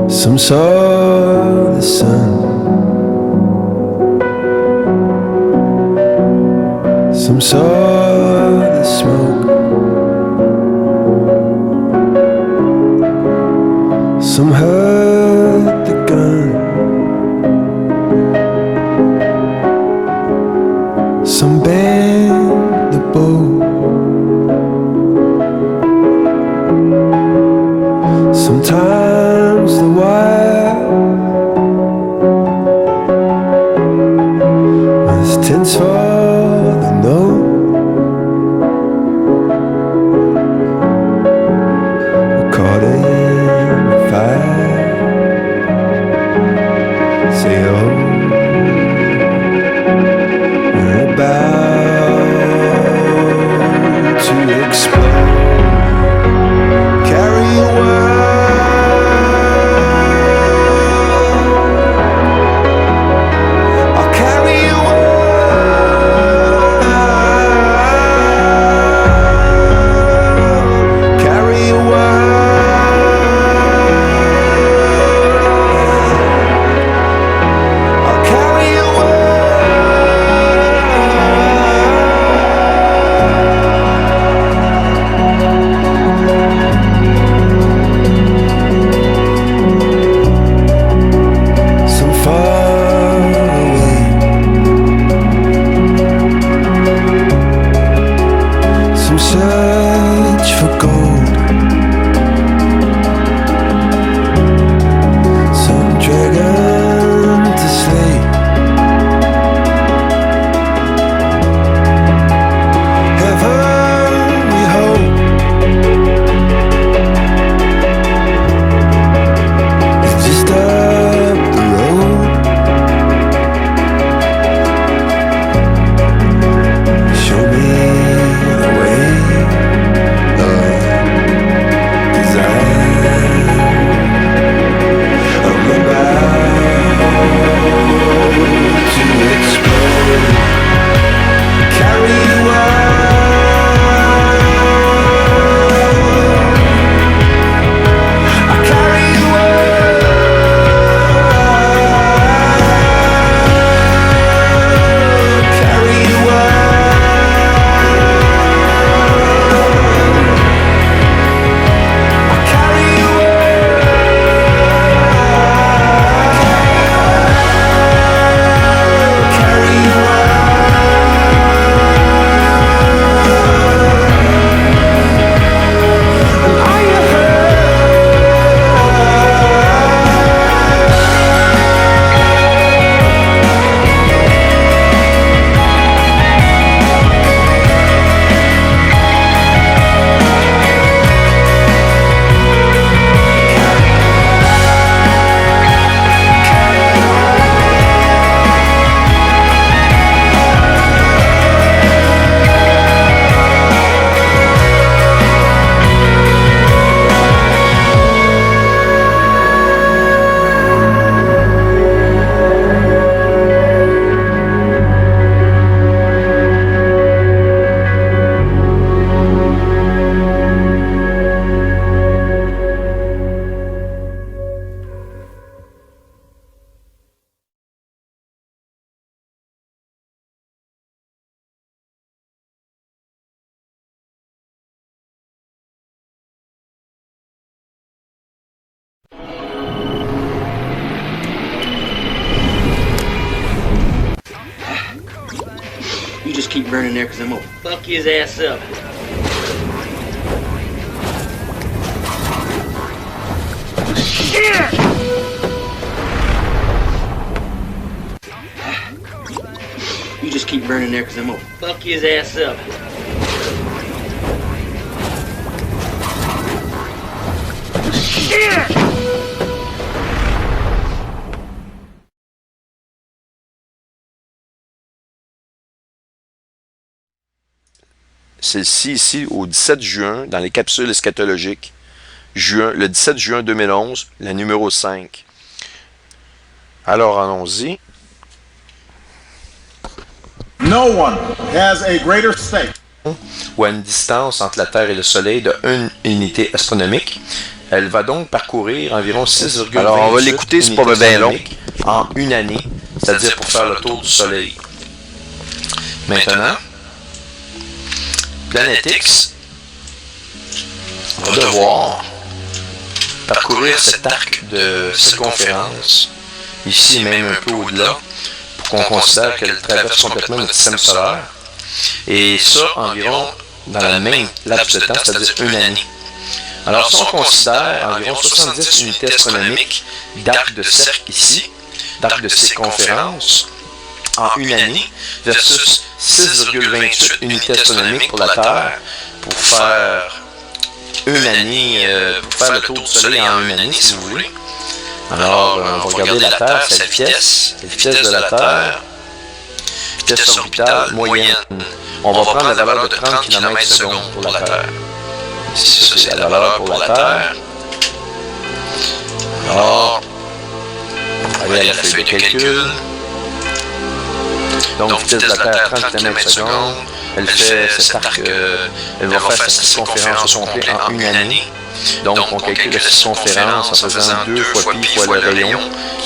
Some saw the sun, some saw the smoke, some heard the gun, some bent the bow, sometimes the wire was tense for the no. We're caught in the fire. Say oh, we're about to explode. Carry a word. Search for gold, some dragon to slay. Heaven we hope is just up the road. Show me You just keep burning there because I'm gonna fuck his ass up. Shit! You just keep burning there because I'm gonna fuck his ass up. Shit! Celle-ci ici au 17 juin dans les capsules eschatologiques. Le 17 juin 2011, la numéro 5. Alors allons-y. No one has a greater stake. Ou à une distance entre la Terre et le Soleil de 1 unité astronomique. Elle va donc parcourir environ 6,28 Alors, on va l'écouter, c'est pas bien long. En une année, c'est-à-dire pour faire le tour du Soleil. Maintenant, Planète X va devoir parcourir cet arc de circonférence, ici même un peu au-delà, pour qu'on considère qu'elle traverse complètement notre système solaire. Et ça, environ dans le même laps de temps, c'est-à-dire une année. Alors, si on considère environ 70 unités astronomiques d'arc de cercle ici, d'arc de circonférence, en une année, versus 6,28 unités astronomiques pour la Terre, pour faire une année, pour faire le tour du Soleil en une année, si vous voulez. Alors, on va regarder la Terre, sa vitesse, la vitesse de la Terre, vitesse orbitale moyenne. On va prendre la valeur de 30 km/s pour la Terre. Ici, ça, c'est la valeur pour la Terre. Alors, allez à la feuille de calcul. Donc, vitesse de la Terre, 30 km/s. Elle fait cet arc, elle va faire sa circonférence au complet en une année. Donc, on calcule la circonférence en faisant 2 fois pi fois le rayon,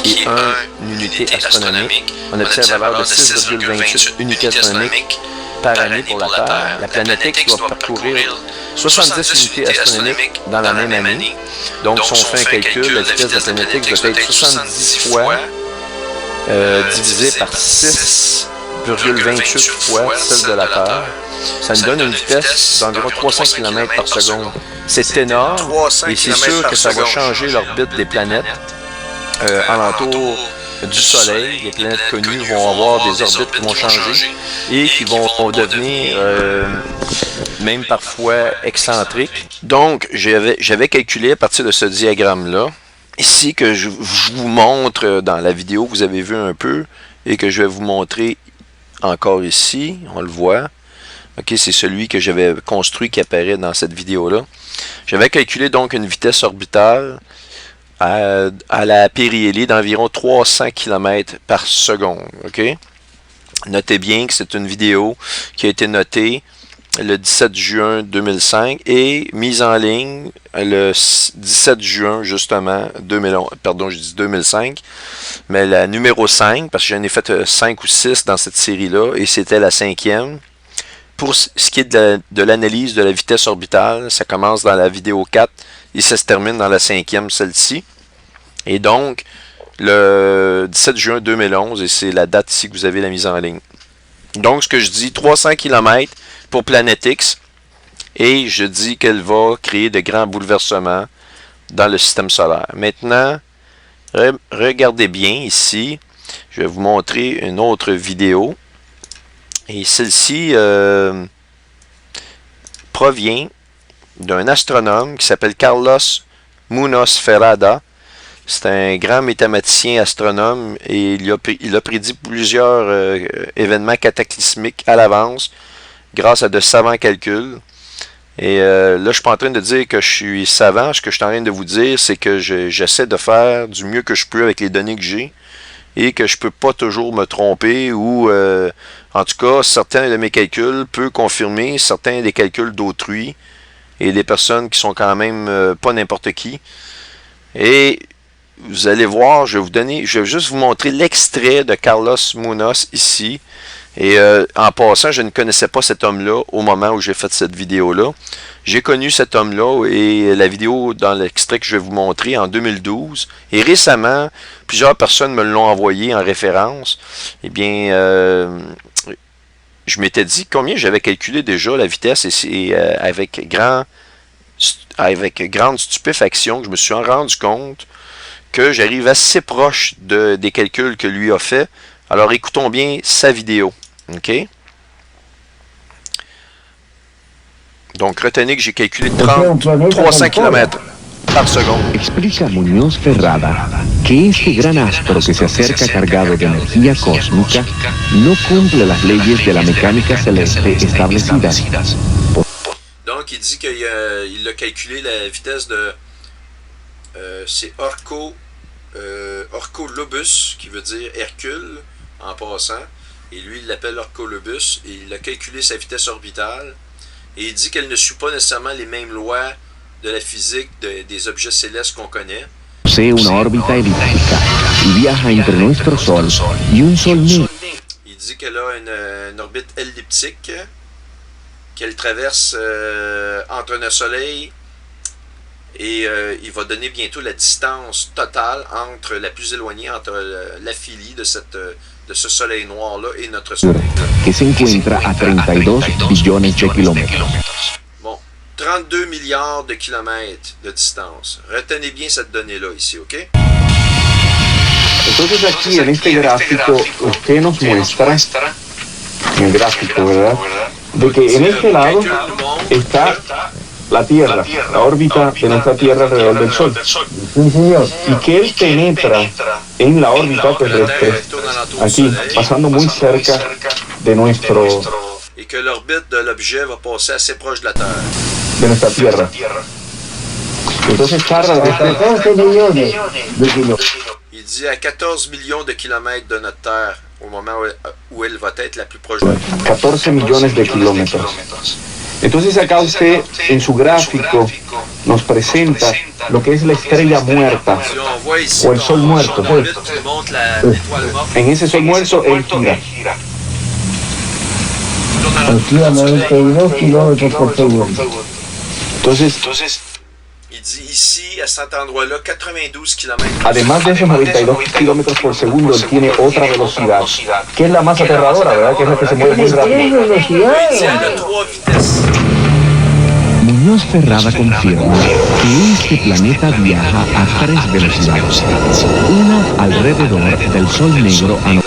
qui est 1 unité astronomique. On obtient la valeur de 6,28 unités astronomiques par année pour la Terre. La planète X doit parcourir 70 unités astronomiques dans la même année. Donc, si on fait un calcul, la vitesse de la planète X doit être 70 fois divisé par 6,28 fois celle de la Terre. Ça nous donne une vitesse d'environ 300 km par seconde. C'est énorme et c'est sûr que ça va changer l'orbite des planètes alentour du Soleil. Les planètes connues vont avoir des orbites qui vont changer et qui vont devenir même parfois excentriques. Donc, j'avais calculé à partir de ce diagramme-là, ici que je vous montre dans la vidéo, vous avez vu un peu, et que je vais vous montrer encore ici, on le voit. Ok, c'est celui que j'avais construit qui apparaît dans cette vidéo-là. J'avais calculé donc une vitesse orbitale à la périhélie d'environ 300 km par seconde. Okay? Notez bien que c'est une vidéo qui a été notée le 17 juin 2005 et mise en ligne le 17 juin justement 2011, pardon, je dis 2005, mais la numéro 5, parce que j'en ai fait 5 ou 6 dans cette série-là, et c'était la 5e. Pour ce qui est de l'analyse de la vitesse orbitale, ça commence dans la vidéo 4 et ça se termine dans la 5e, celle-ci. Et donc, le 17 juin 2011, et c'est la date ici que vous avez la mise en ligne. Donc, ce que je dis, 300 km pour Planète X, et je dis qu'elle va créer de grands bouleversements dans le système solaire. Maintenant, regardez bien ici, je vais vous montrer une autre vidéo. Et celle-ci provient d'un astronome qui s'appelle Carlos Munoz Ferrada. C'est un grand mathématicien astronome et il a prédit plusieurs événements cataclysmiques à l'avance grâce à de savants calculs. Et là, je ne suis pas en train de dire que je suis savant. Ce que je suis en train de vous dire, c'est que j'essaie de faire du mieux que je peux avec les données que j'ai et que je ne peux pas toujours me tromper ou, en tout cas, certains de mes calculs peuvent confirmer certains des calculs d'autrui et des personnes qui sont quand même pas n'importe qui. Et vous allez voir, je vais juste vous montrer l'extrait de Carlos Munoz ici. Et en passant, je ne connaissais pas cet homme-là au moment où j'ai fait cette vidéo-là. J'ai connu cet homme-là et la vidéo dans l'extrait que je vais vous montrer en 2012. Et récemment, plusieurs personnes me l'ont envoyé en référence. Eh bien, je m'étais dit combien j'avais calculé déjà la vitesse et avec grande stupéfaction, je me suis rendu compte que j'arrive assez proche des calculs que lui a fait. Alors écoutons bien sa vidéo. OK? Donc retenez que j'ai calculé 300 km par seconde. Explica Muñoz Ferrada que este gran astro que se acerca cargado de energía cósmica no cumple las leyes de la mecánica celeste establecidas. Donc il dit qu'il a calculé la vitesse de c'est Orcolobus, qui veut dire Hercule en passant. Et lui, il l'appelle Arcolobus, et il a calculé sa vitesse orbitale. Et il dit qu'elle ne suit pas nécessairement les mêmes lois de la physique des objets célestes qu'on connaît. Posee una órbita elíptica y viaja entre nuestro Sol y un Sol negro. Il dit qu'elle a une orbite elliptique, qu'elle traverse entre notre Soleil, et il va donner bientôt la distance totale entre la plus éloignée, entre l'aphilie de ce Soleil noir-là et notre Soleil. Que se encuentra a 32 billones de kilómetros. Bon, 32 milliards de kilomètres de distance. Retenez bien cette donnée-là ici, OK? Entonces aquí en este gráfico usted nos muestra, en el gráfico, ¿verdad? De que en este lado está la Tierra, la órbita de nuestra Tierra alrededor del Sol. Sí, señor. Y que él penetra en la órbita terrestre, aquí, pasando muy cerca de nuestro... Et que l'orbite de l'objet va passer assez proche de la Terre. De nuestra Tierra. Entonces tarda de 14 millones de kilómetros. Il dit à 14 millions de kilomètres de notre Terre, au moment où elle va être la plus proche de la Terre. 14 millones de kilómetros. Entonces acá usted en su gráfico nos presenta lo que es la estrella muerta o el sol muerto. Pues. En ese sol muerto él gira. Oscila 92 kilómetros por segundo. Entonces, il dit ici, à cet endroit-là, 92 km. Además de esos 92 kilómetros por segundo, él tiene otra velocidad, que es la más aterradora, ¿verdad? Que es la que se mueve muy rápido. Il dit, elle a 3 vitesses. Muñoz Ferrada confirma que este planeta viaja a 3 velocidades, una alrededor del Sol negro a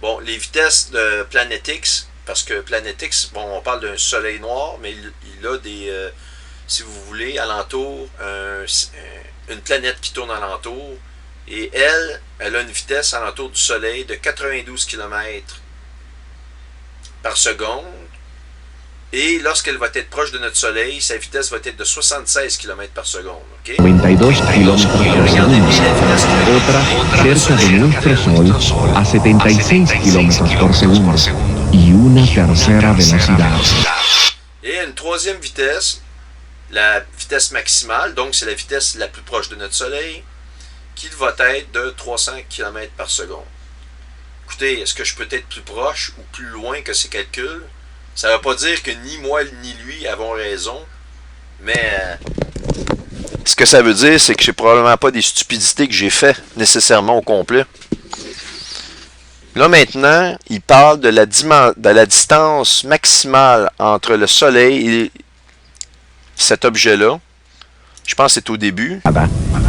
Bon, les vitesses de Planète X, parce que Planète X, bon, on parle d'un soleil noir, mais il a des, si vous voulez, alentour, une planète qui tourne alentour, et elle a une vitesse alentour du soleil de 92 km par seconde, et lorsqu'elle va être proche de notre soleil, sa vitesse va être de 76 km par seconde. Okay? 92 kilómetros por segundo, otra cerca de nuestro Sol a 76 kilómetros por segundo y una tercera velocidad. Et une troisième vitesse, la vitesse maximale, donc c'est la vitesse la plus proche de notre Soleil, qui va être de 300 km par seconde. Écoutez, est-ce que je peux être plus proche ou plus loin que ces calculs? Ça ne veut pas dire que ni moi ni lui avons raison, mais ce que ça veut dire, c'est que c'est probablement pas des stupidités que j'ai fait nécessairement au complet. Là maintenant, il parle de la distance maximale entre le Soleil et cet objet-là. Je pense que c'est au début.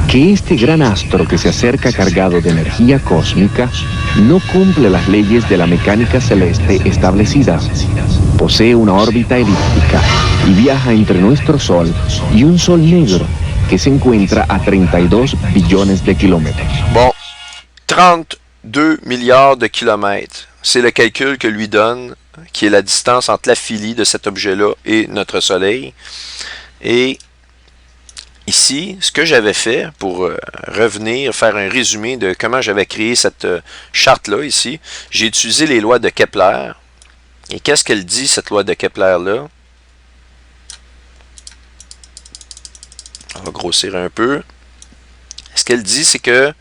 Que este gran astro que se acerca cargado de energía cósmica no cumple las leyes de la mecánica celeste establecidas. Posee una órbita elíptica y viaja entre nuestro Sol y un Sol negro que se encuentra a 32 billones de kilómetros. Bon, 32 milliards de kilomètres. C'est le calcul que lui donne, qui est la distance entre l'aphilie de cet objet-là et notre Soleil. Et ici, ce que j'avais fait pour revenir, faire un résumé de comment j'avais créé cette charte-là ici, j'ai utilisé les lois de Kepler. Et qu'est-ce qu'elle dit, cette loi de Kepler-là? On va grossir un peu. Ce qu'elle dit, c'est que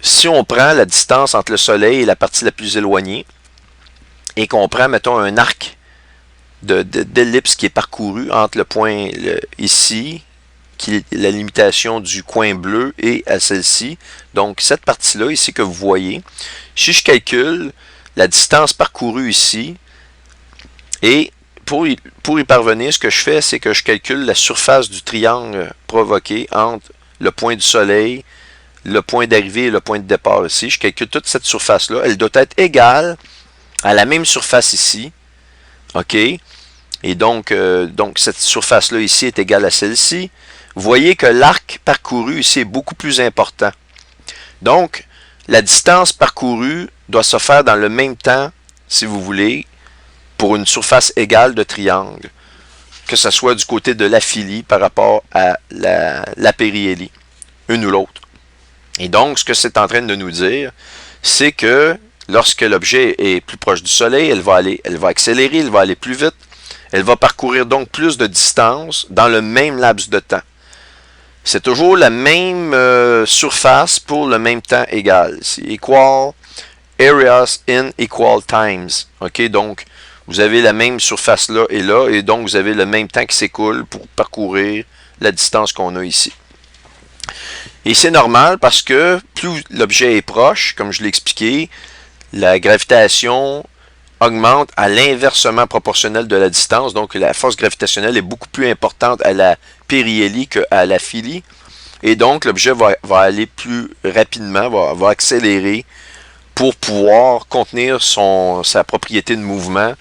si on prend la distance entre le Soleil et la partie la plus éloignée, et qu'on prend, mettons, un arc d'ellipse qui est parcouru entre le point ici, qui est la limitation du coin bleu, et à celle-ci. Donc, cette partie-là, ici, que vous voyez, si je calcule la distance parcourue ici, et pour y parvenir, ce que je fais, c'est que je calcule la surface du triangle provoqué entre le point du Soleil, le point d'arrivée et le point de départ ici. Je calcule toute cette surface-là. Elle doit être égale à la même surface ici. OK? Et donc cette surface-là ici est égale à celle-ci. Vous voyez que l'arc parcouru ici est beaucoup plus important. Donc, la distance parcourue doit se faire dans le même temps, si vous voulez, pour une surface égale de triangle, que ce soit du côté de l'aphilie par rapport à la périhélie, une ou l'autre. Et donc, ce que c'est en train de nous dire, c'est que lorsque l'objet est plus proche du Soleil, elle va accélérer, elle va aller plus vite, elle va parcourir donc plus de distance dans le même laps de temps. C'est toujours la même surface pour le même temps égal. C'est equal areas in equal times. OK, donc vous avez la même surface là, et donc vous avez le même temps qui s'écoule pour parcourir la distance qu'on a ici. Et c'est normal parce que plus l'objet est proche, comme je l'ai expliqué, la gravitation augmente à l'inversement proportionnel de la distance. Donc la force gravitationnelle est beaucoup plus importante à la périhélie qu'à la philie. Et donc l'objet va aller plus rapidement, va accélérer pour pouvoir contenir sa propriété de mouvement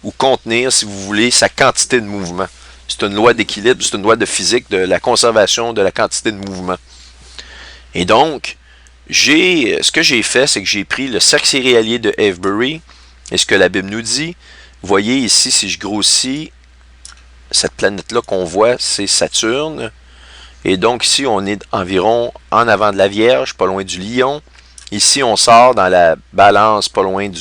ou contenir, si vous voulez, sa quantité de mouvement. C'est une loi d'équilibre, c'est une loi de physique de la conservation de la quantité de mouvement. Et donc, ce que j'ai fait, c'est que j'ai pris le cercle céréalier de Avebury et ce que la Bible nous dit. Vous voyez ici, si je grossis, cette planète-là qu'on voit, c'est Saturne. Et donc ici, on est environ en avant de la Vierge, pas loin du Lion. Ici, on sort dans la balance, pas loin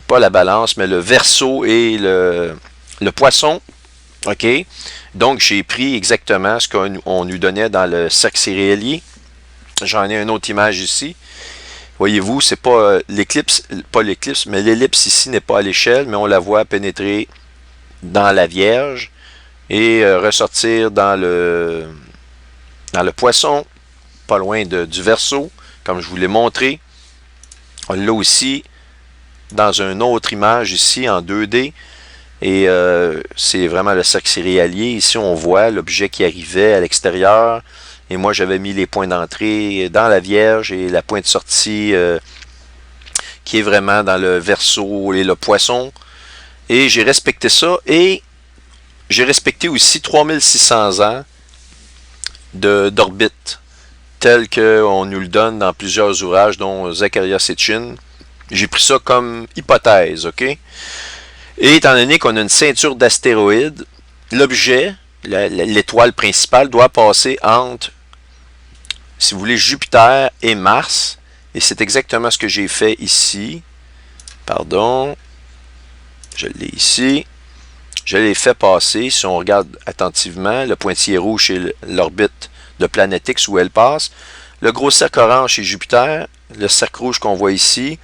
pas la balance, mais le Verseau et le Poisson. OK? Donc, j'ai pris exactement ce qu'on nous donnait dans le cercle céréalier. J'en ai une autre image ici. Voyez-vous, c'est pas l'éclipse, mais l'ellipse ici n'est pas à l'échelle, mais on la voit pénétrer dans la Vierge et ressortir dans le Poisson, pas loin du Verseau, comme je vous l'ai montré. On l'a aussi dans une autre image ici en 2D. Et c'est vraiment le cercle céréalier. Ici, on voit l'objet qui arrivait à l'extérieur. Et moi, j'avais mis les points d'entrée dans la Vierge et la pointe de sortie qui est vraiment dans le Verseau et le Poisson. Et j'ai respecté ça. Et j'ai respecté aussi 3600 ans d'orbite, tel qu'on nous le donne dans plusieurs ouvrages, dont Zecharia Sitchin. J'ai pris ça comme hypothèse, OK? Et étant donné qu'on a une ceinture d'astéroïdes, l'objet, l'étoile principale, doit passer entre, si vous voulez, Jupiter et Mars. Et c'est exactement ce que j'ai fait ici. Pardon. Je l'ai ici. Je l'ai fait passer. Si on regarde attentivement, le pointillé rouge, c'est l'orbite de Planète X où elle passe. Le gros cercle orange, c'est Jupiter. Le cercle rouge qu'on voit ici,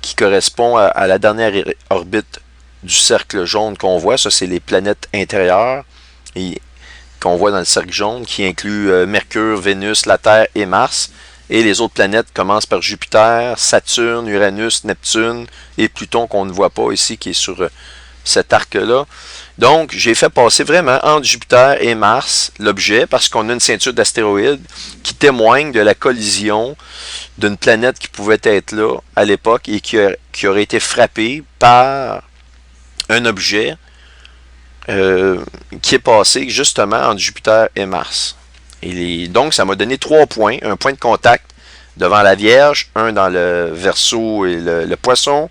qui correspond à la dernière orbite du cercle jaune qu'on voit. Ça, c'est les planètes intérieures qu'on voit dans le cercle jaune, qui inclut Mercure, Vénus, la Terre et Mars. Et les autres planètes commencent par Jupiter, Saturne, Uranus, Neptune et Pluton, qu'on ne voit pas ici, qui est sur cet arc-là. Donc, j'ai fait passer vraiment entre Jupiter et Mars l'objet, parce qu'on a une ceinture d'astéroïdes qui témoigne de la collision d'une planète qui pouvait être là à l'époque et qui aurait été frappée par un objet qui est passé justement entre Jupiter et Mars. Et donc, ça m'a donné 3 points. Un point de contact devant la Vierge, un dans le Verseau et le Poisson,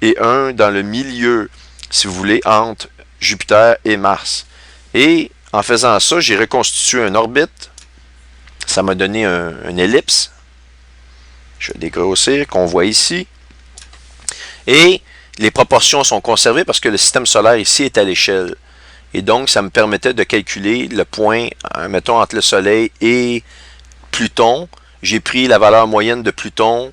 et un dans le milieu, si vous voulez, entre Jupiter et Mars. Et en faisant ça, j'ai reconstitué une orbite. Ça m'a donné une ellipse. Je vais dégrossir, qu'on voit ici. Et les proportions sont conservées parce que le système solaire ici est à l'échelle. Et donc, ça me permettait de calculer le point, mettons, entre le Soleil et Pluton. J'ai pris la valeur moyenne de Pluton,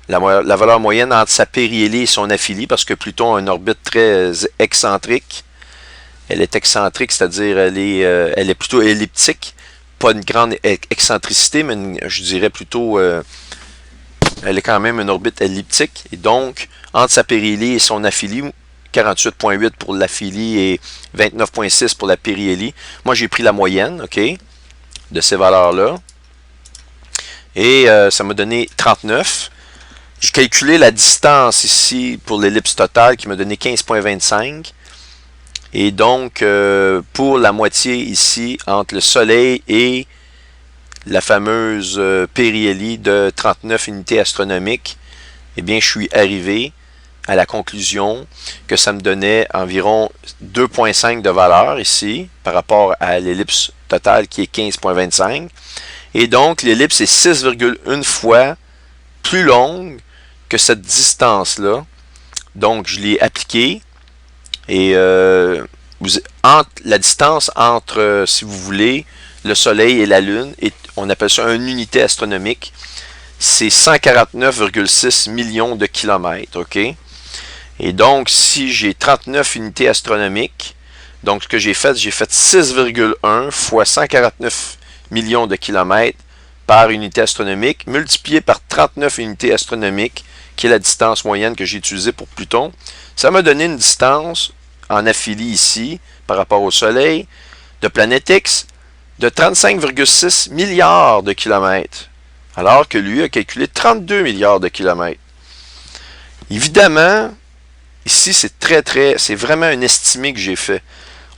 la valeur moyenne entre sa périhélie et son aphélie, parce que Pluton a une orbite très excentrique. Elle est excentrique, c'est-à-dire elle est plutôt elliptique. Pas une grande excentricité, mais je dirais plutôt... elle est quand même une orbite elliptique. Et donc, entre sa périhélie et son aphélie, 48,8 pour l'aphélie et 29,6 pour la périhélie. Moi, j'ai pris la moyenne, OK, de ces valeurs-là. Et ça m'a donné 39. J'ai calculé la distance ici pour l'ellipse totale qui m'a donné 15,25. Et donc, pour la moitié ici, entre le Soleil et la fameuse périhélie de 39 unités astronomiques, eh bien, je suis arrivé à la conclusion que ça me donnait environ 2,5 de valeur ici, par rapport à l'ellipse totale qui est 15,25. Et donc, l'ellipse est 6,1 fois plus longue que cette distance-là. Donc, je l'ai appliqué. Et la distance entre, si vous voulez, le Soleil et la Lune, on appelle ça une unité astronomique, c'est 149,6 millions de kilomètres, OK? Et donc, si j'ai 39 unités astronomiques, donc ce que j'ai fait 6,1 fois 149 millions de kilomètres par unité astronomique, multiplié par 39 unités astronomiques, qui est la distance moyenne que j'ai utilisée pour Pluton. Ça m'a donné une distance en affili ici, par rapport au Soleil, de planète X, de 35,6 milliards de kilomètres, alors que lui a calculé 32 milliards de kilomètres. Évidemment, ici, c'est vraiment un estimé que j'ai fait.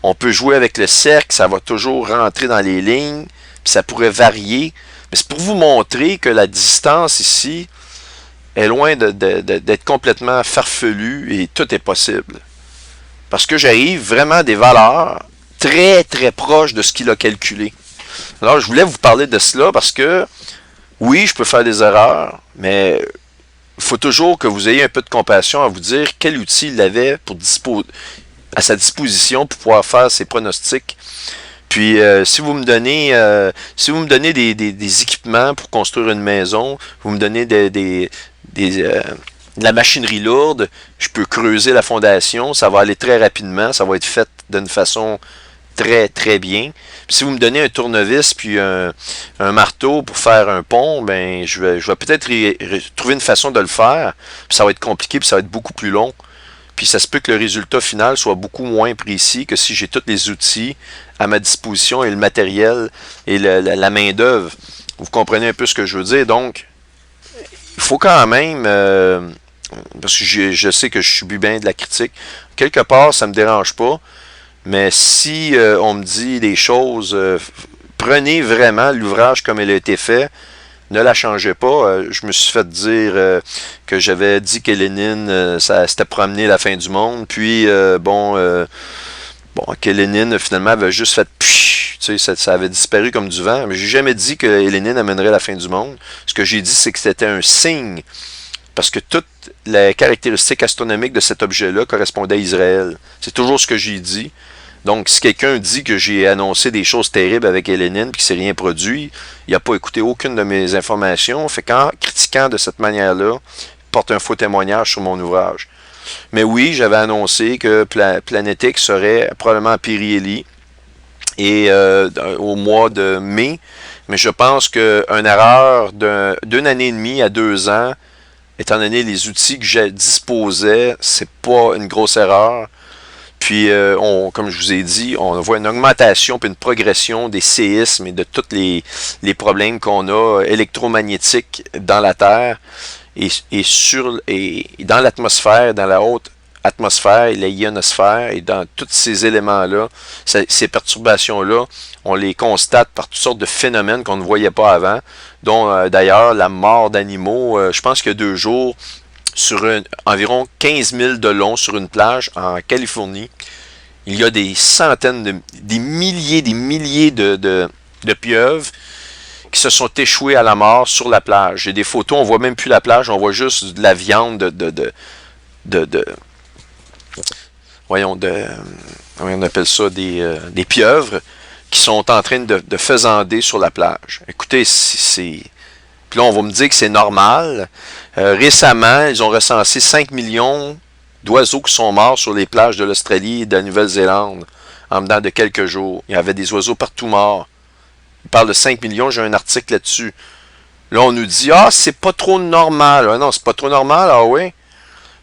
On peut jouer avec le cercle, ça va toujours rentrer dans les lignes, puis ça pourrait varier. Mais c'est pour vous montrer que la distance ici est loin d'être complètement farfelue et tout est possible. Parce que j'arrive vraiment à des valeurs très proches de ce qu'il a calculé. Alors, je voulais vous parler de cela parce que, oui, je peux faire des erreurs, mais il faut toujours que vous ayez un peu de compassion à vous dire quel outil il avait à sa disposition pour pouvoir faire ses pronostics. Puis, si vous me donnez des équipements pour construire une maison, vous me donnez de la machinerie lourde, je peux creuser la fondation, ça va aller très rapidement, ça va être fait d'une façon très bien. Puis si vous me donnez un tournevis puis un marteau pour faire un pont, ben je vais peut-être trouver une façon de le faire, puis ça va être compliqué, puis ça va être beaucoup plus long. Puis ça se peut que le résultat final soit beaucoup moins précis que si j'ai tous les outils à ma disposition et le matériel et la main-d'œuvre. Vous comprenez un peu ce que je veux dire. Donc, il faut quand même, parce que je sais que je subis bien de la critique, quelque part, ça ne me dérange pas. Mais si on me dit des choses, prenez vraiment l'ouvrage comme il a été fait, ne la changez pas. Je me suis fait dire que j'avais dit que Lénine, ça s'était promené la fin du monde, puis que Lénine finalement avait juste fait pfff, tu sais, ça avait disparu comme du vent. Mais j'ai jamais dit que Lénine amènerait la fin du monde. Ce que j'ai dit, c'est que c'était un signe, parce que toutes les caractéristiques astronomiques de cet objet-là correspondaient à Israël. C'est toujours ce que j'ai dit. Donc, si quelqu'un dit que j'ai annoncé des choses terribles avec Lénine et qu'il ne s'est rien produit, il n'a pas écouté aucune de mes informations. Fait qu'en critiquant de cette manière-là, il porte un faux témoignage sur mon ouvrage. Mais oui, j'avais annoncé que Planète X serait probablement à Pirieli et au mois de mai. Mais je pense qu'une erreur d'une année et demie à 2 ans, étant donné les outils que j'ai disposais, c'est pas une grosse erreur. Puis, comme je vous ai dit, on voit une augmentation puis une progression des séismes et de tous les problèmes qu'on a électromagnétiques dans la Terre et dans l'atmosphère, dans la haute atmosphère et la ionosphère et dans tous ces éléments-là, ces perturbations-là, on les constate par toutes sortes de phénomènes qu'on ne voyait pas avant, dont d'ailleurs la mort d'animaux. Je pense qu'il y a 2 jours, sur environ 15 000 de long sur une plage en Californie, il y a des centaines, des milliers de pieuvres qui se sont échoués à la mort sur la plage. J'ai des photos, on voit même plus la plage, on voit juste de la viande voyons, on appelle ça des pieuvres qui sont en train de faisander sur la plage. Écoutez, puis là, on va me dire que c'est normal. Récemment, ils ont recensé 5 millions d'oiseaux qui sont morts sur les plages de l'Australie et de la Nouvelle-Zélande en dedans de quelques jours. Il y avait des oiseaux partout morts. Ils parlent de 5 millions, j'ai un article là-dessus. Là, on nous dit « Ah, c'est pas trop normal. » Ah non, c'est pas trop normal, ah oui?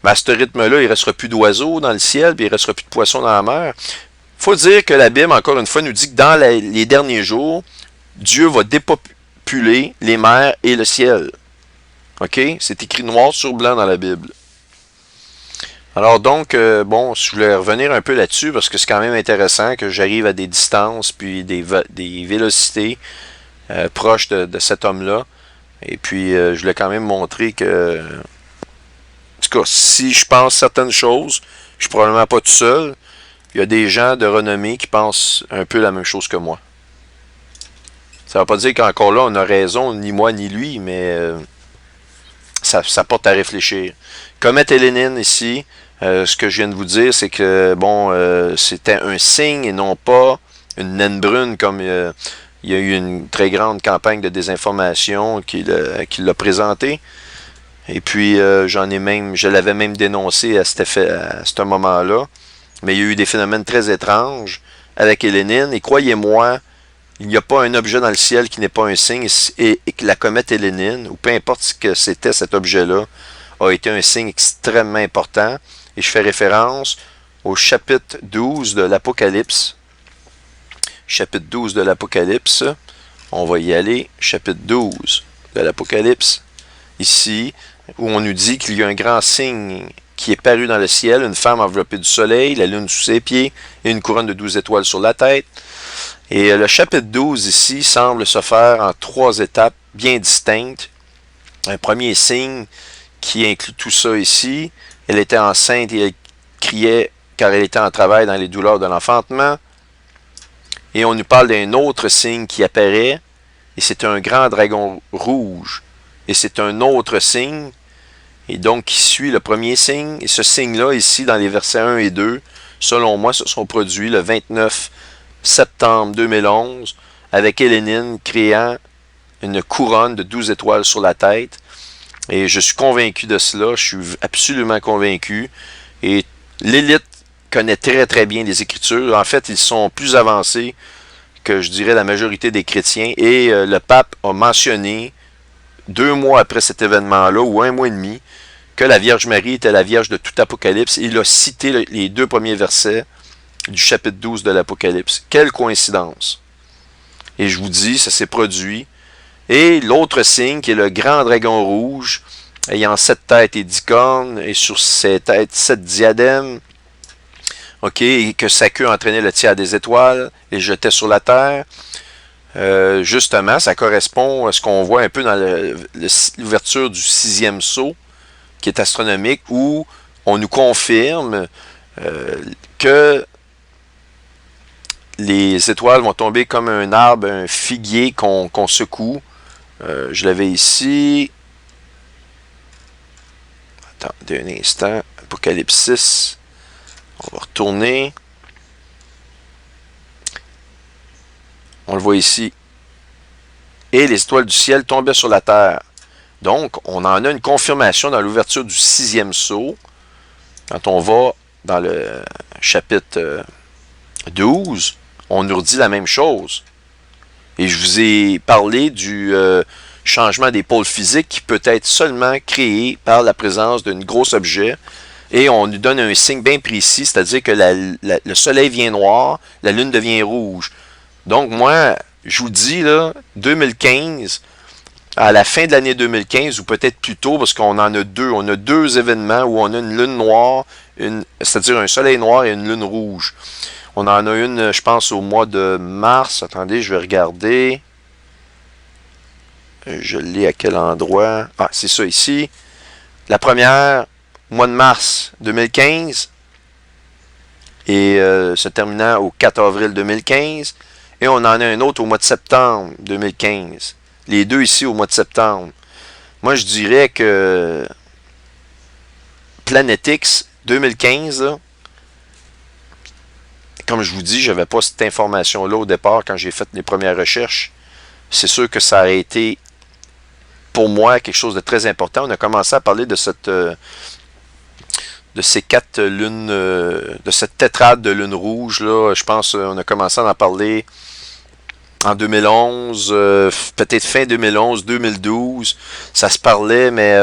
Mais à ce rythme-là, il ne restera plus d'oiseaux dans le ciel, puis il ne restera plus de poissons dans la mer. Il faut dire que la Bible, encore une fois, nous dit que dans les derniers jours, Dieu va dépopuler les mers et le ciel. OK? C'est écrit noir sur blanc dans la Bible. Alors donc, bon, je voulais revenir un peu là-dessus parce que c'est quand même intéressant que j'arrive à des distances puis des vélocités proches de cet homme-là. Et puis, je voulais quand même montrer que, en tout cas, si je pense certaines choses, je suis probablement pas tout seul. Il y a des gens de renommée qui pensent un peu la même chose que moi. Ça ne veut pas dire qu'encore là, on a raison, ni moi ni lui, mais ça porte à réfléchir. Comète Hélénine ici, ce que je viens de vous dire, c'est que bon, c'était un signe et non pas une naine brune comme il y a eu une très grande campagne de désinformation qui l'a présenté. Et puis je l'avais même dénoncé à ce moment-là. Mais il y a eu des phénomènes très étranges avec Hélénine. Et croyez-moi, il n'y a pas un objet dans le ciel qui n'est pas un signe. Et que la comète Hélénine, ou peu importe ce que c'était cet objet-là, a été un signe extrêmement important. Et je fais référence au chapitre 12 de l'Apocalypse. Chapitre 12 de l'Apocalypse. On va y aller. Chapitre 12 de l'Apocalypse. Ici, où on nous dit qu'il y a un grand signe qui est paru dans le ciel, une femme enveloppée du soleil, la lune sous ses pieds, et une couronne de 12 étoiles sur la tête. Et le chapitre 12 ici semble se faire en 3 étapes bien distinctes. Un premier signe qui inclut tout ça ici. Elle était enceinte et elle criait car elle était en travail dans les douleurs de l'enfantement. Et on nous parle d'un autre signe qui apparaît, et c'est un grand dragon rouge. Et c'est un autre signe, et donc qui suit le premier signe. Et ce signe-là, ici, dans les versets 1 et 2, selon moi, se sont produits le 29 septembre 2011, avec Hélénine créant une couronne de 12 étoiles sur la tête. Et je suis convaincu de cela, je suis absolument convaincu. Et l'élite connaît très très bien les Écritures. En fait, ils sont plus avancés que, je dirais, la majorité des chrétiens. Et le pape a mentionné, 2 mois après cet événement-là, ou 1 mois et demi, que la Vierge Marie était la Vierge de tout Apocalypse. Il a cité les 2 premiers versets du chapitre 12 de l'Apocalypse. Quelle coïncidence! Et je vous dis, ça s'est produit. Et l'autre signe, qui est le grand dragon rouge, ayant 7 têtes et 10 cornes, et sur ses têtes 7 diadèmes, ok, et que sa queue entraînait le tiers des étoiles et jetait sur la terre. Justement, ça correspond à ce qu'on voit un peu dans l'ouverture du 6e sceau, qui est astronomique, où on nous confirme que les étoiles vont tomber comme un arbre, un figuier qu'on secoue. Je l'avais ici. Attendez un instant. Apocalypse 6. On va retourner. On le voit ici. Et les étoiles du ciel tombaient sur la terre. Donc, on en a une confirmation dans l'ouverture du 6e sceau. Quand on va dans le chapitre 12, on nous redit la même chose. Et je vous ai parlé du changement des pôles physiques qui peut être seulement créé par la présence d'un gros objet. Et on nous donne un signe bien précis, c'est-à-dire que le soleil vient noir, la lune devient rouge. Donc moi, je vous dis, là, 2015, à la fin de l'année 2015, ou peut-être plus tôt, parce qu'on en a 2, on a 2 événements où on a une lune noire, c'est-à-dire un soleil noir et une lune rouge. On en a une, je pense, au mois de mars. Attendez, je vais regarder. Je l'ai à quel endroit? Ah, c'est ça ici. La première, mois de mars 2015, et se terminant au 4 avril 2015. Et on en a un autre au mois de septembre 2015. Les 2 ici au mois de septembre. Moi, je dirais que Planète X 2015, là, comme je vous dis, je n'avais pas cette information-là au départ quand j'ai fait les premières recherches. C'est sûr que ça a été, pour moi, quelque chose de très important. On a commencé à parler de ces 4 lunes, de cette tétrade de lunes rouges, là. Je pense qu'on a commencé à en parler en 2011, peut-être fin 2011, 2012. Ça se parlait, mais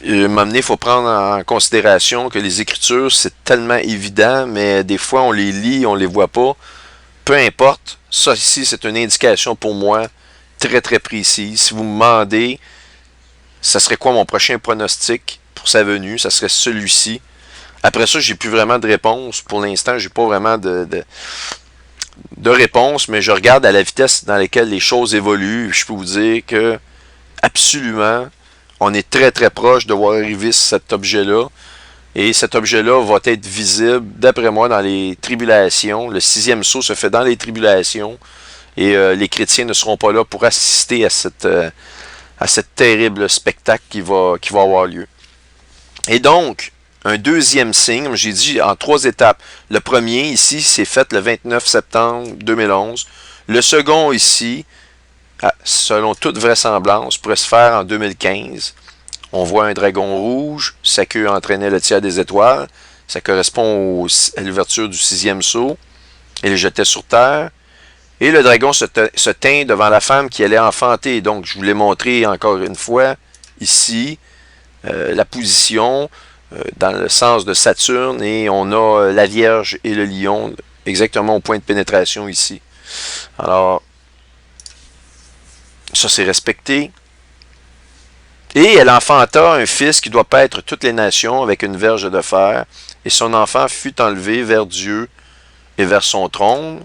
il faut prendre en considération que les Écritures, c'est tellement évident, mais des fois, on les lit, on les voit pas. Peu importe, ça ici, c'est une indication pour moi très, très précise. Si vous me demandez, ça serait quoi mon prochain pronostic pour sa venue, ça serait celui-ci. Après ça, j'ai plus vraiment de réponse. Pour l'instant, j'ai pas vraiment de réponse, mais je regarde à la vitesse dans laquelle les choses évoluent. Je peux vous dire que, absolument, on est très très proche de voir arriver cet objet-là. Et cet objet-là va être visible, d'après moi, dans les tribulations. Le 6e sceau se fait dans les tribulations. Et les chrétiens ne seront pas là pour assister à cette terrible spectacle qui va avoir lieu. Et donc, un deuxième signe, comme j'ai dit, en 3 étapes. Le premier, ici, c'est fait le 29 septembre 2011. Le second, ici, selon toute vraisemblance, pourrait se faire en 2015. On voit un dragon rouge, sa queue entraînait le tiers des étoiles. Ça correspond à l'ouverture du 6e sceau. Il le jetait sur terre. Et le dragon se tint devant la femme qui allait enfanter. Donc, je vous l'ai montré encore une fois, ici, la position dans le sens de Saturne. Et on a la Vierge et le Lion exactement au point de pénétration ici. Alors, ça c'est respecté. Et elle enfanta un fils qui doit paître toutes les nations avec une verge de fer. Et son enfant fut enlevé vers Dieu et vers son trône.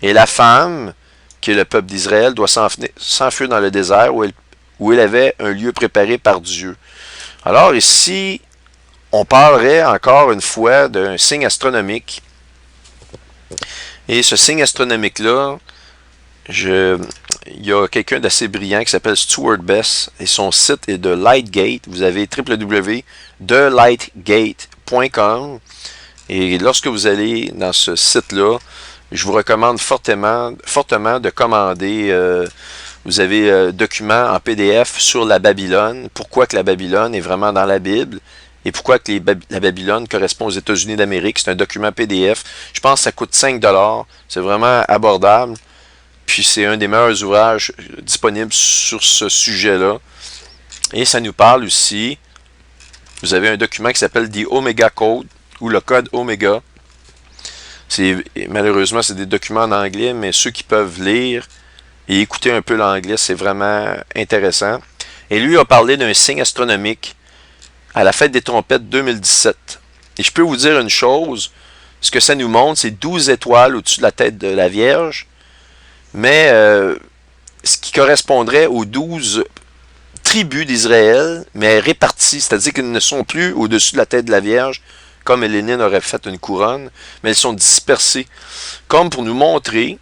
Et la femme, qui est le peuple d'Israël, doit s'enfuir dans le désert où elle avait un lieu préparé par Dieu. Alors ici, on parlerait encore une fois d'un signe astronomique. Et ce signe astronomique-là, il y a quelqu'un d'assez brillant qui s'appelle Stuart Bess et son site est de Lightgate. Vous avez www.delightgate.com et lorsque vous allez dans ce site-là, je vous recommande fortement de commander. Vous avez documents en PDF sur la Babylone. Pourquoi que la Babylone est vraiment dans la Bible et pourquoi que la Babylone correspond aux États-Unis d'Amérique. C'est un document PDF. Je pense que ça coûte 5$. C'est vraiment abordable. Puis c'est un des meilleurs ouvrages disponibles sur ce sujet-là. Et ça nous parle aussi. Vous avez un document qui s'appelle The Omega Code ou le code Omega. Malheureusement, c'est des documents en anglais, mais ceux qui peuvent lire et écouter un peu l'anglais, c'est vraiment intéressant. Et lui a parlé d'un signe astronomique à la fête des trompettes 2017. Et je peux vous dire une chose, ce que ça nous montre, c'est 12 étoiles au-dessus de la tête de la Vierge, mais ce qui correspondrait aux 12 tribus d'Israël, mais réparties, c'est-à-dire qu'ils ne sont plus au-dessus de la tête de la Vierge, comme Lénine aurait fait une couronne, mais elles sont dispersées, comme pour nous montrer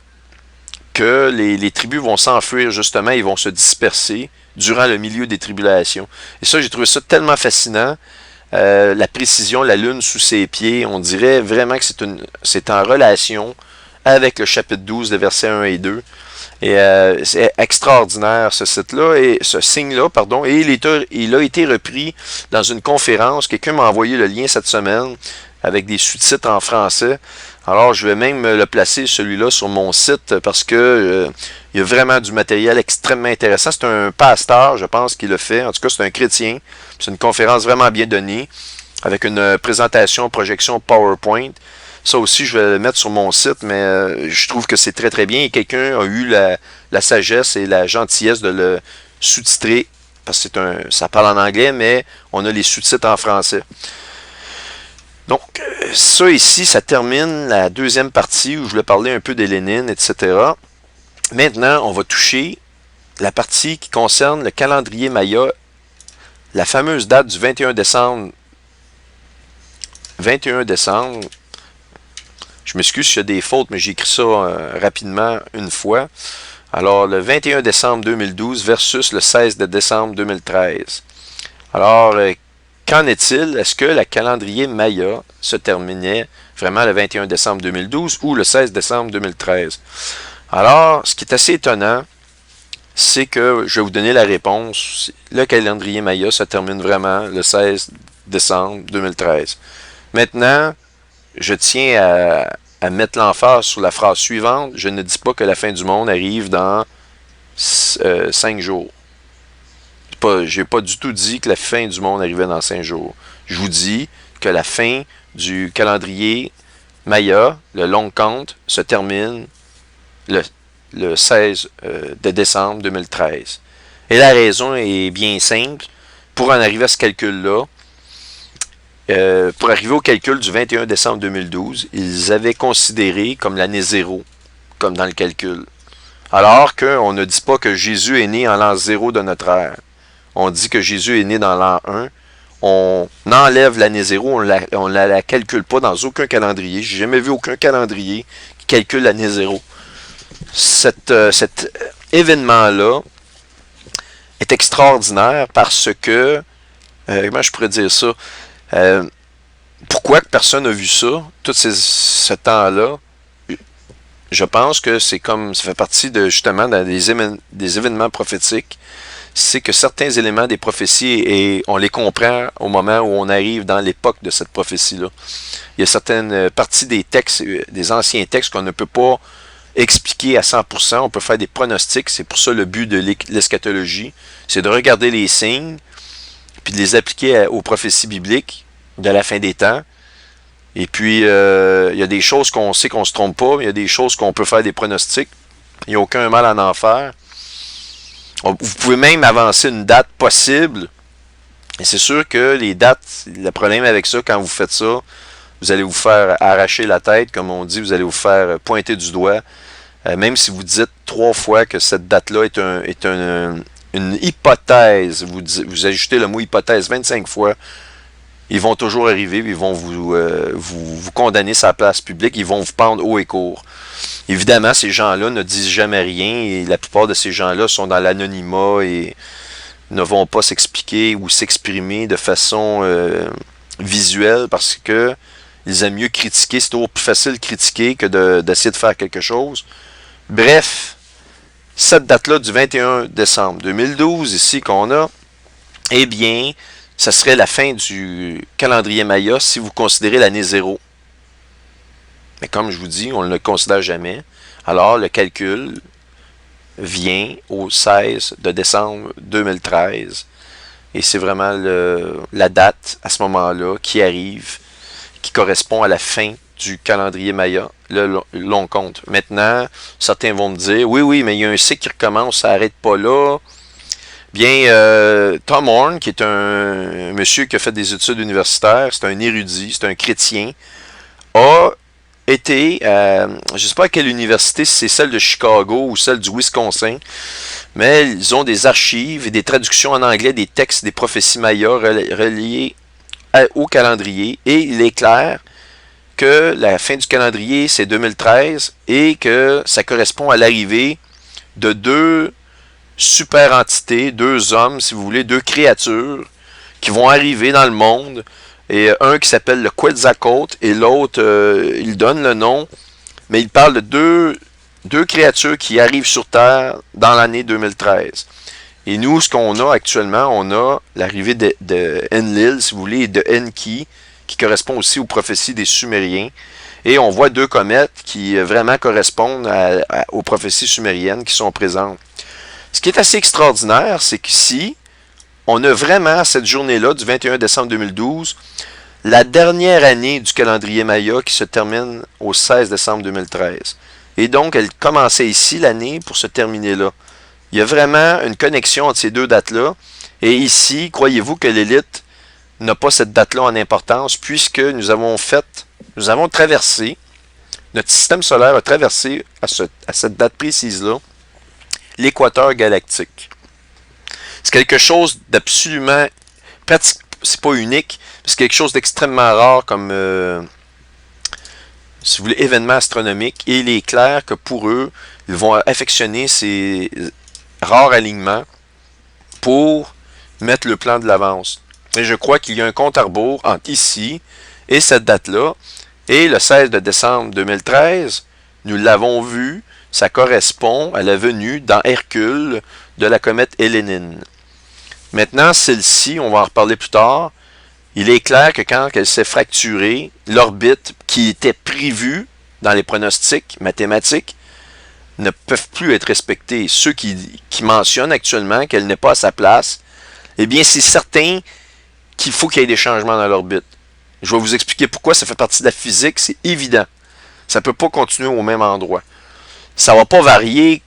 que les tribus vont s'enfuir, justement, ils vont se disperser durant le milieu des tribulations. Et ça, j'ai trouvé ça tellement fascinant, la précision, la lune sous ses pieds, on dirait vraiment que c'est en relation avec le chapitre 12, les versets 1 et 2. Et c'est extraordinaire ce site-là, et ce signe-là, pardon, et il a été repris dans une conférence. Quelqu'un m'a envoyé le lien cette semaine avec des sous-titres en français. Alors, je vais même le placer, celui-là, sur mon site parce que il y a vraiment du matériel extrêmement intéressant. C'est un pasteur, je pense, qui le fait. En tout cas, c'est un chrétien. C'est une conférence vraiment bien donnée avec une présentation, projection PowerPoint. Ça aussi, je vais le mettre sur mon site, mais je trouve que c'est très très bien. Et quelqu'un a eu la sagesse et la gentillesse de le sous-titrer, parce que ça parle en anglais, mais on a les sous-titres en français. Donc, ça ici, ça termine la deuxième partie où je voulais parler un peu de Lénine, etc. Maintenant, on va toucher la partie qui concerne le calendrier Maya, la fameuse date du 21 décembre. 21 décembre. Je m'excuse s'il y a des fautes, mais j'ai écrit ça rapidement une fois. Alors, le 21 décembre 2012 versus le 16 décembre 2013. Alors, qu'en est-il? Est-ce que le calendrier Maya se terminait vraiment le 21 décembre 2012 ou le 16 décembre 2013? Alors, ce qui est assez étonnant, c'est que je vais vous donner la réponse. Le calendrier Maya se termine vraiment le 16 décembre 2013. Maintenant, je tiens à mettre l'emphase sur la phrase suivante. Je ne dis pas que la fin du monde arrive dans 5 jours. Je n'ai pas du tout dit que la fin du monde arrivait dans 5 jours. Je vous dis que la fin du calendrier Maya, le long compte, se termine le 16 de décembre 2013. Et la raison est bien simple. Pour en arriver à ce calcul-là, pour arriver au calcul du 21 décembre 2012, ils avaient considéré comme l'année 0, comme dans le calcul. Alors qu'on ne dit pas que Jésus est né en l'an 0 de notre ère. On dit que Jésus est né dans l'an 1. On enlève l'année 0, on ne la calcule pas dans aucun calendrier. J'ai jamais vu aucun calendrier qui calcule l'année 0. cet événement-là est extraordinaire parce que, comment je pourrais dire ça, pourquoi que personne n'a vu ça, tout ce temps-là? Je pense que c'est comme, ça fait partie de, justement, des événements prophétiques. C'est que certains éléments des prophéties, et on les comprend au moment où on arrive dans l'époque de cette prophétie-là. Il y a certaines parties des textes, des anciens textes qu'on ne peut pas expliquer à 100%. On peut faire des pronostics. C'est pour ça le but de l'eschatologie. C'est de regarder les signes, puis de les appliquer aux prophéties bibliques de la fin des temps. Et puis, il y a des choses qu'on sait qu'on ne se trompe pas, il y a des choses qu'on peut faire des pronostics. Il n'y a aucun mal à en faire. Vous pouvez même avancer une date possible. Et c'est sûr que les dates, le problème avec ça, quand vous faites ça, vous allez vous faire arracher la tête, comme on dit, vous allez vous faire pointer du doigt. Même si vous dites 3 fois que cette date-là est une hypothèse, vous ajoutez le mot hypothèse 25 fois, ils vont toujours arriver, ils vont vous condamner sur la place publique, ils vont vous pendre haut et court. Évidemment, ces gens-là ne disent jamais rien et la plupart de ces gens-là sont dans l'anonymat et ne vont pas s'expliquer ou s'exprimer de façon visuelle parce que ils aiment mieux critiquer. C'est toujours plus facile de critiquer que d'essayer de faire quelque chose. Bref, cette date-là du 21 décembre 2012, ici qu'on a, eh bien, ça serait la fin du calendrier Maya si vous considérez l'année 0. Mais comme je vous dis, on ne le considère jamais. Alors, le calcul vient au 16 de décembre 2013. Et c'est vraiment la date, à ce moment-là, qui arrive, qui correspond à la fin du calendrier Maya, le long compte. Maintenant, certains vont me dire, oui, mais il y a un cycle qui recommence, ça n'arrête pas là. Bien, Tom Horn, qui est un monsieur qui a fait des études universitaires, c'est un érudit, c'est un chrétien, a été, je ne sais pas à quelle université, si c'est celle de Chicago ou celle du Wisconsin, mais ils ont des archives et des traductions en anglais des textes des prophéties mayas reliés au calendrier, et il est clair que la fin du calendrier, c'est 2013, et que ça correspond à l'arrivée de 2 super entités, 2 hommes, si vous voulez, 2 créatures qui vont arriver dans le monde. Et un qui s'appelle le Quetzalcoatl et l'autre, il donne le nom, mais il parle de deux créatures qui arrivent sur Terre dans l'année 2013. Et nous, ce qu'on a actuellement, on a l'arrivée de Enlil, si vous voulez, et de Enki, qui correspond aussi aux prophéties des Sumériens. Et on voit 2 comètes qui vraiment correspondent aux prophéties sumériennes qui sont présentes. Ce qui est assez extraordinaire, c'est qu'ici, on a vraiment cette journée-là, du 21 décembre 2012, la dernière année du calendrier Maya qui se termine au 16 décembre 2013. Et donc, elle commençait ici l'année pour se terminer là. Il y a vraiment une connexion entre ces 2 dates-là. Et ici, croyez-vous que l'élite n'a pas cette date-là en importance, puisque nous avons traversé, notre système solaire a traversé à cette date précise-là, l'équateur galactique. C'est quelque chose d'absolument pratique, c'est pas unique, c'est quelque chose d'extrêmement rare comme, si vous voulez, événement astronomique. Et il est clair que pour eux, ils vont affectionner ces rares alignements pour mettre le plan de l'avance. Et je crois qu'il y a un compte à rebours entre ici et cette date-là. Et le 16 de décembre 2013, nous l'avons vu, ça correspond à la venue dans Hercule de la comète Hélénine. Maintenant, celle-ci, on va en reparler plus tard, il est clair que quand elle s'est fracturée, l'orbite qui était prévue dans les pronostics mathématiques ne peuvent plus être respectés. Ceux qui mentionnent actuellement qu'elle n'est pas à sa place, eh bien, c'est certain qu'il faut qu'il y ait des changements dans l'orbite. Je vais vous expliquer pourquoi, ça fait partie de la physique, c'est évident. Ça ne peut pas continuer au même endroit. Ça ne va pas varier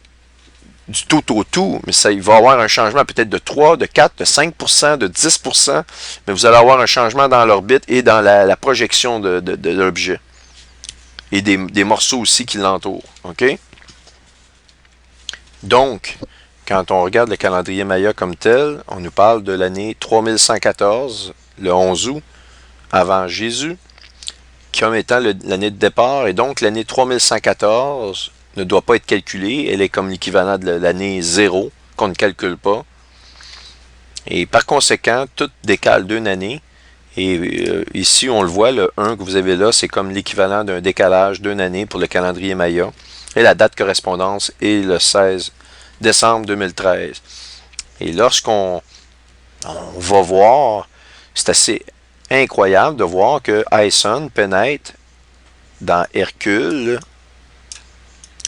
du tout au tout, mais il va y avoir un changement peut-être de 3, de 4, de 5%, de 10%, mais vous allez avoir un changement dans l'orbite et dans la projection de l'objet. Et des morceaux aussi qui l'entourent. OK? Donc, quand on regarde le calendrier Maya comme tel, on nous parle de l'année 3114, le 11 août, avant Jésus, comme étant l'année de départ. Et donc, l'année 3114 ne doit pas être calculée. Elle est comme l'équivalent de l'année 0 qu'on ne calcule pas. Et par conséquent, tout décale d'une année. Et ici, on le voit, le 1 que vous avez là, c'est comme l'équivalent d'un décalage d'une année pour le calendrier Maya. Et la date correspondance est le 16 décembre 2013. Et lorsqu'on va voir, c'est assez incroyable de voir que Aison pénètre dans Hercule.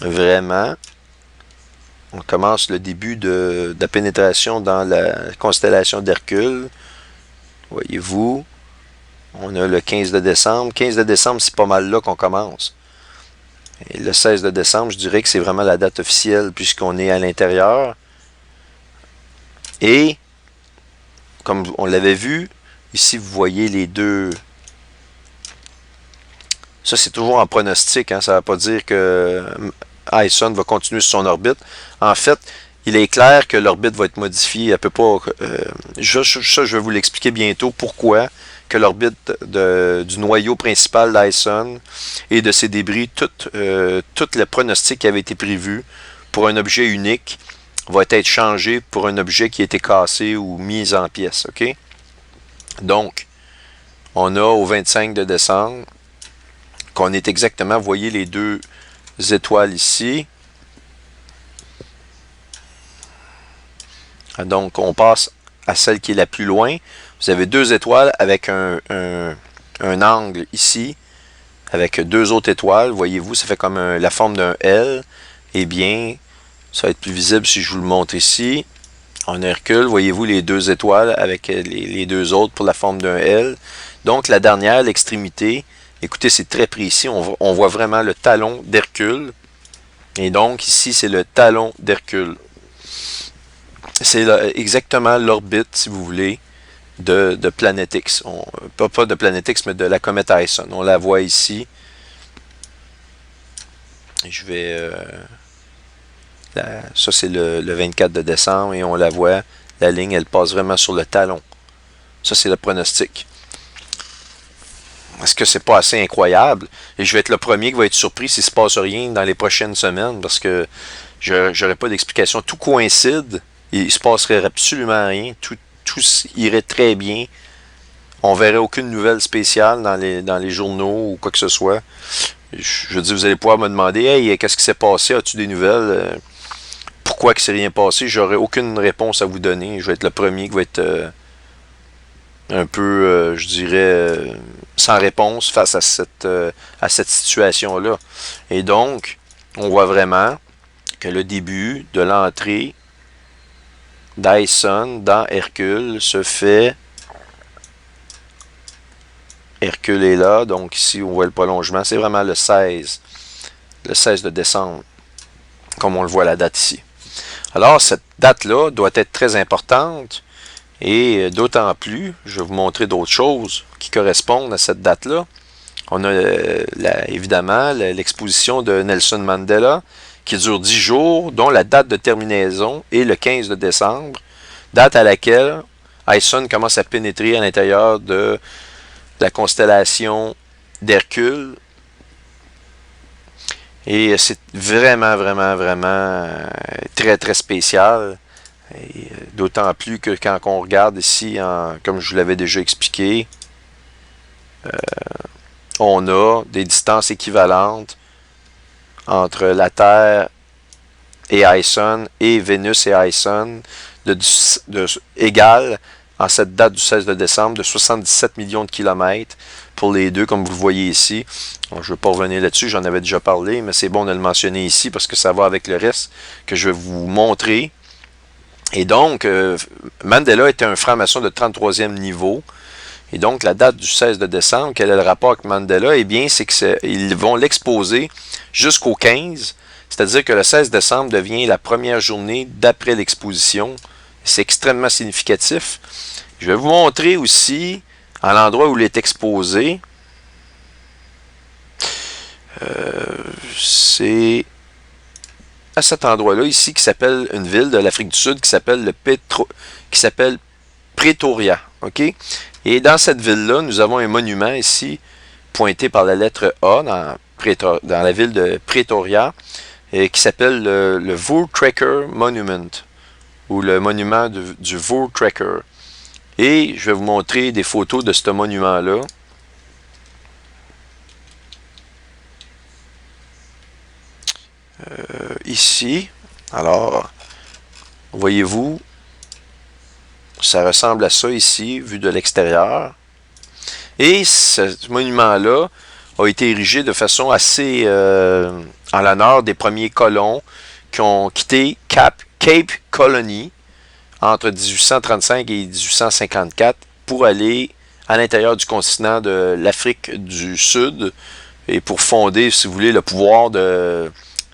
Vraiment. On commence le début de la pénétration dans la constellation d'Hercule. Voyez-vous, on a le 15 de décembre. 15 de décembre, c'est pas mal là qu'on commence. Et le 16 de décembre, je dirais que c'est vraiment la date officielle puisqu'on est à l'intérieur. Et, comme on l'avait vu, ici vous voyez les deux. Ça, c'est toujours en pronostic. Hein, ça ne veut pas dire que Aison va continuer sur son orbite. En fait, il est clair que l'orbite va être modifiée. Elle peut pas. Ça, je vais vous l'expliquer bientôt. Pourquoi que l'orbite du noyau principal d'Aison et de ses débris, tout le pronostic qui avait été prévu pour un objet unique va être changé pour un objet qui a été cassé ou mis en pièces. OK? Donc, on a au 25 de décembre qu'on est exactement, vous voyez les deux étoiles ici. Donc, on passe à celle qui est la plus loin. Vous avez deux étoiles avec un angle ici, avec deux autres étoiles. Voyez-vous, ça fait comme la forme d'un L. Eh bien, ça va être plus visible si je vous le montre ici. On Hercule, voyez-vous les deux étoiles avec les deux autres pour la forme d'un L. Donc, la dernière, l'extrémité, écoutez, c'est très précis. On voit vraiment le talon d'Hercule. Et donc, ici, c'est le talon d'Hercule. C'est exactement l'orbite, si vous voulez, de Planète X. Pas de Planète X, mais de la comète Aison. On la voit ici. Je vais... ça, c'est le 24 de décembre et on la voit. La ligne, elle passe vraiment sur le talon. Ça, c'est le pronostic. Est-ce que c'est pas assez incroyable? Et je vais être le premier qui va être surpris s'il ne se passe rien dans les prochaines semaines parce que je n'aurai pas d'explication. Tout coïncide. Il ne se passerait absolument rien. Tout irait très bien. On verrait aucune nouvelle spéciale dans les journaux ou quoi que ce soit. Je veux dire, vous allez pouvoir me demander, hey, qu'est-ce qui s'est passé? As-tu des nouvelles? Pourquoi il ne s'est rien passé? J'aurai aucune réponse à vous donner. Je vais être le premier qui va être un peu, je dirais, sans réponse face à cette situation-là. Et donc, on voit vraiment que le début de l'entrée d'Aison dans Hercule se fait. Hercule est là, donc ici on voit le prolongement, c'est vraiment le 16 de décembre, comme on le voit la date ici. Alors cette date-là doit être très importante, et d'autant plus, je vais vous montrer d'autres choses qui correspondent à cette date-là. On a évidemment l'exposition de Nelson Mandela, qui dure 10 jours, dont la date de terminaison est le 15 de décembre, date à laquelle Aison commence à pénétrer à l'intérieur de la constellation d'Hercule. Et c'est vraiment, vraiment, vraiment très, très spécial. D'autant plus que quand on regarde ici, comme je vous l'avais déjà expliqué, on a des distances équivalentes entre la Terre et Aison et Vénus et Aison égales en cette date du 16 de décembre de 77 millions de kilomètres pour les deux, comme vous le voyez ici. Bon, je ne vais pas revenir là-dessus, j'en avais déjà parlé, mais c'est bon de le mentionner ici parce que ça va avec le reste que je vais vous montrer. Et donc, Mandela était un franc-maçon de 33e niveau. Et donc, la date du 16 de décembre, quel est le rapport avec Mandela? Eh bien, c'est qu'ils vont l'exposer jusqu'au 15, c'est-à-dire que le 16 décembre devient la première journée d'après l'exposition. C'est extrêmement significatif. Je vais vous montrer aussi, à l'endroit où il est exposé, c'est à cet endroit-là, ici, qui s'appelle une ville de l'Afrique du Sud, qui s'appelle Pretoria. OK? Et dans cette ville-là, nous avons un monument ici, pointé par la lettre A, dans la ville de Pretoria. qui s'appelle le Voortrekker Monument, ou le monument du Voortrekker. Et je vais vous montrer des photos de ce monument-là. Ici, alors, voyez-vous, ça ressemble à ça ici, vu de l'extérieur. Et ce monument-là a été érigé de façon assez en l'honneur des premiers colons qui ont quitté Cape Colony entre 1835 et 1854 pour aller à l'intérieur du continent de l'Afrique du Sud et pour fonder, si vous voulez, le pouvoir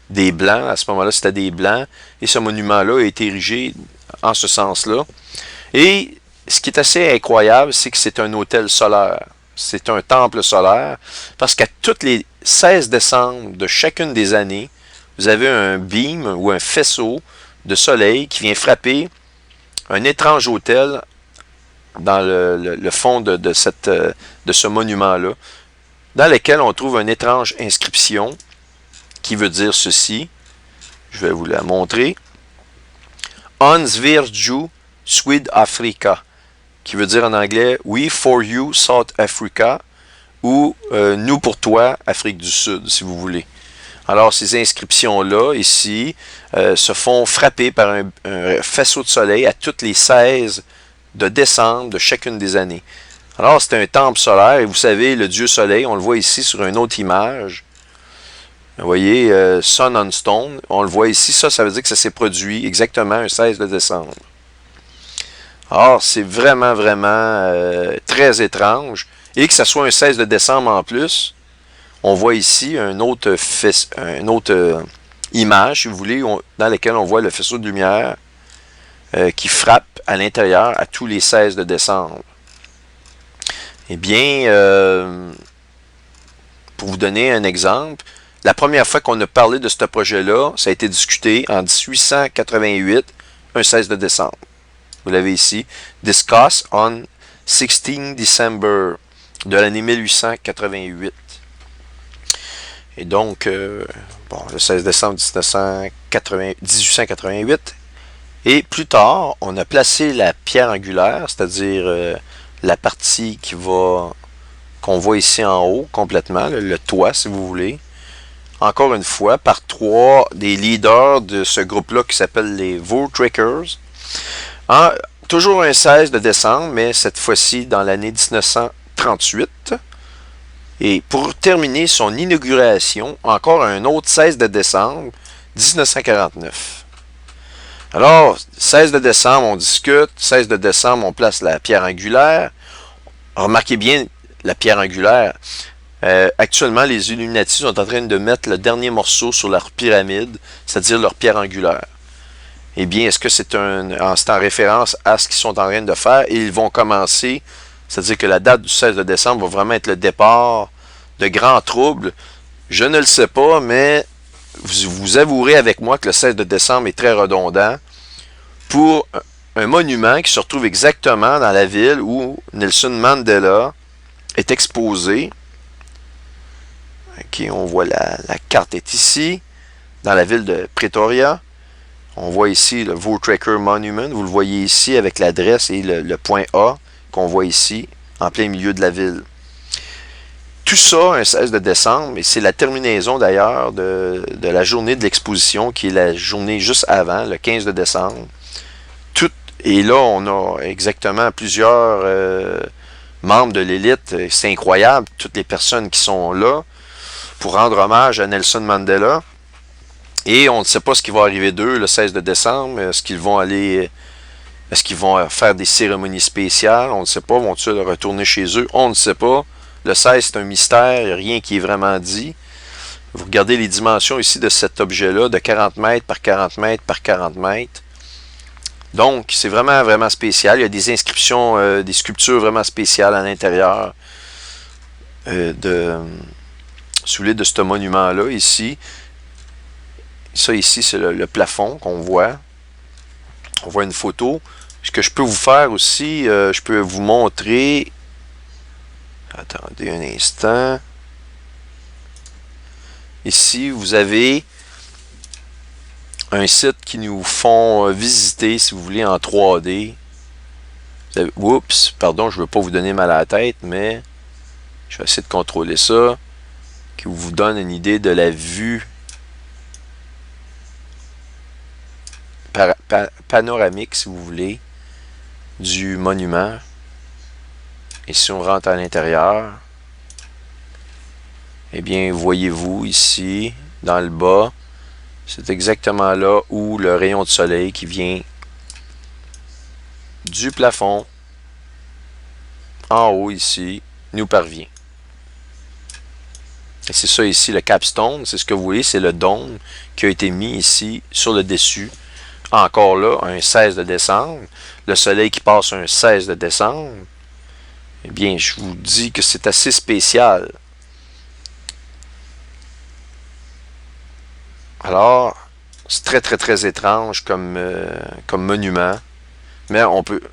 des Blancs. À ce moment-là, c'était des Blancs. Et ce monument-là a été érigé en ce sens-là. Et ce qui est assez incroyable, c'est que c'est un hôtel solaire. C'est un temple solaire. Parce qu'à tous les 16 décembre de chacune des années, vous avez un beam ou un faisceau de soleil qui vient frapper un étrange hôtel dans le fond de ce monument-là, dans lequel on trouve une étrange inscription qui veut dire ceci. Je vais vous la montrer. Ons Virju Swid-Africa, qui veut dire en anglais We for you South Africa, ou Nous pour toi Afrique du Sud, si vous voulez. Alors ces inscriptions-là, ici, se font frapper par un faisceau de soleil à toutes les 16 de décembre de chacune des années. Alors c'est un temple solaire, et vous savez, le dieu soleil, on le voit ici sur une autre image. Vous voyez, Sun on Stone, on le voit ici, ça veut dire que ça s'est produit exactement un 16 de décembre. Alors, c'est vraiment, vraiment très étrange. Et que ça soit un 16 de décembre en plus, on voit ici une autre image, si vous voulez, dans laquelle on voit le faisceau de lumière qui frappe à l'intérieur à tous les 16 de décembre. Eh bien, pour vous donner un exemple, la première fois qu'on a parlé de ce projet-là, ça a été discuté en 1888, un 16 de décembre. Vous l'avez ici. Discuss on 16 December de l'année 1888. Et donc, bon, le 16 décembre 1888. Et plus tard, on a placé la pierre angulaire, c'est-à-dire la partie qu'on voit ici en haut complètement, le toit si vous voulez. Encore une fois, par 3 des leaders de ce groupe-là qui s'appelle les Voortrekkers. Toujours un 16 de décembre, mais cette fois-ci dans l'année 1938. Et pour terminer son inauguration, encore un autre 16 de décembre, 1949. Alors, 16 de décembre, on discute. 16 de décembre, on place la pierre angulaire. Remarquez bien la pierre angulaire. Actuellement, les Illuminati sont en train de mettre le dernier morceau sur leur pyramide, c'est-à-dire leur pierre angulaire. Eh bien, est-ce que c'est en référence à ce qu'ils sont en train de faire? Et ils vont commencer, c'est-à-dire que la date du 16 de décembre va vraiment être le départ de grands troubles. Je ne le sais pas, mais vous avouerez avec moi que le 16 de décembre est très redondant pour un monument qui se retrouve exactement dans la ville où Nelson Mandela est exposé. Okay, on voit la carte est ici, dans la ville de Pretoria. On voit ici le Voortrekker Monument. Vous le voyez ici avec l'adresse et le point A qu'on voit ici, en plein milieu de la ville. Tout ça, un 16 de décembre, et c'est la terminaison d'ailleurs de la journée de l'exposition, qui est la journée juste avant, le 15 de décembre. Et là, on a exactement plusieurs membres de l'élite. C'est incroyable, toutes les personnes qui sont là pour rendre hommage à Nelson Mandela. Et on ne sait pas ce qui va arriver d'eux le 16 de décembre. Est-ce qu'ils vont faire des cérémonies spéciales? On ne sait pas. Vont-ils retourner chez eux? On ne sait pas. Le 16, c'est un mystère. Il n'y a rien qui est vraiment dit. Vous regardez les dimensions ici de cet objet-là, de 40 mètres par 40 mètres par 40 mètres. Donc, c'est vraiment, vraiment spécial. Il y a des inscriptions, des sculptures vraiment spéciales à l'intérieur de ce monument-là, ici. Ça, ici, c'est le plafond qu'on voit. On voit une photo. Ce que je peux vous faire aussi, je peux vous montrer... Attendez un instant. Ici, vous avez un site qui nous font visiter, si vous voulez, en 3D. Oups, pardon, je ne veux pas vous donner mal à la tête, mais je vais essayer de contrôler ça, qui vous donne une idée de la vue panoramique, si vous voulez, du monument. Et si on rentre à l'intérieur, eh bien, voyez-vous ici, dans le bas, c'est exactement là où le rayon de soleil qui vient du plafond, en haut ici, nous parvient. Et c'est ça ici, le capstone, c'est ce que vous voyez, c'est le dôme qui a été mis ici sur le dessus. Encore là, un 16 de décembre. Le soleil qui passe un 16 de décembre. Eh bien, je vous dis que c'est assez spécial. Alors, c'est très, très, très étrange comme monument. Mais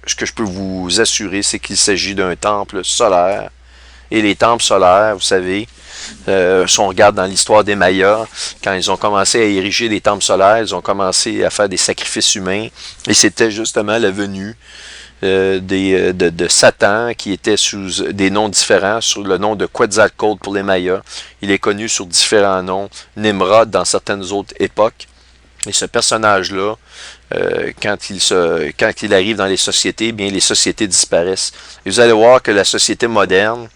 ce que je peux vous assurer, c'est qu'il s'agit d'un temple solaire. Et les temples solaires, vous savez, si on regarde dans l'histoire des Mayas, quand ils ont commencé à ériger des temples solaires, ils ont commencé à faire des sacrifices humains. Et c'était justement la venue de Satan, qui était sous des noms différents, sous le nom de Quetzalcoatl pour les Mayas. Il est connu sur différents noms, Nimrod dans certaines autres époques. Et ce personnage-là, quand il arrive dans les sociétés, bien les sociétés disparaissent. Et vous allez voir que la société moderne,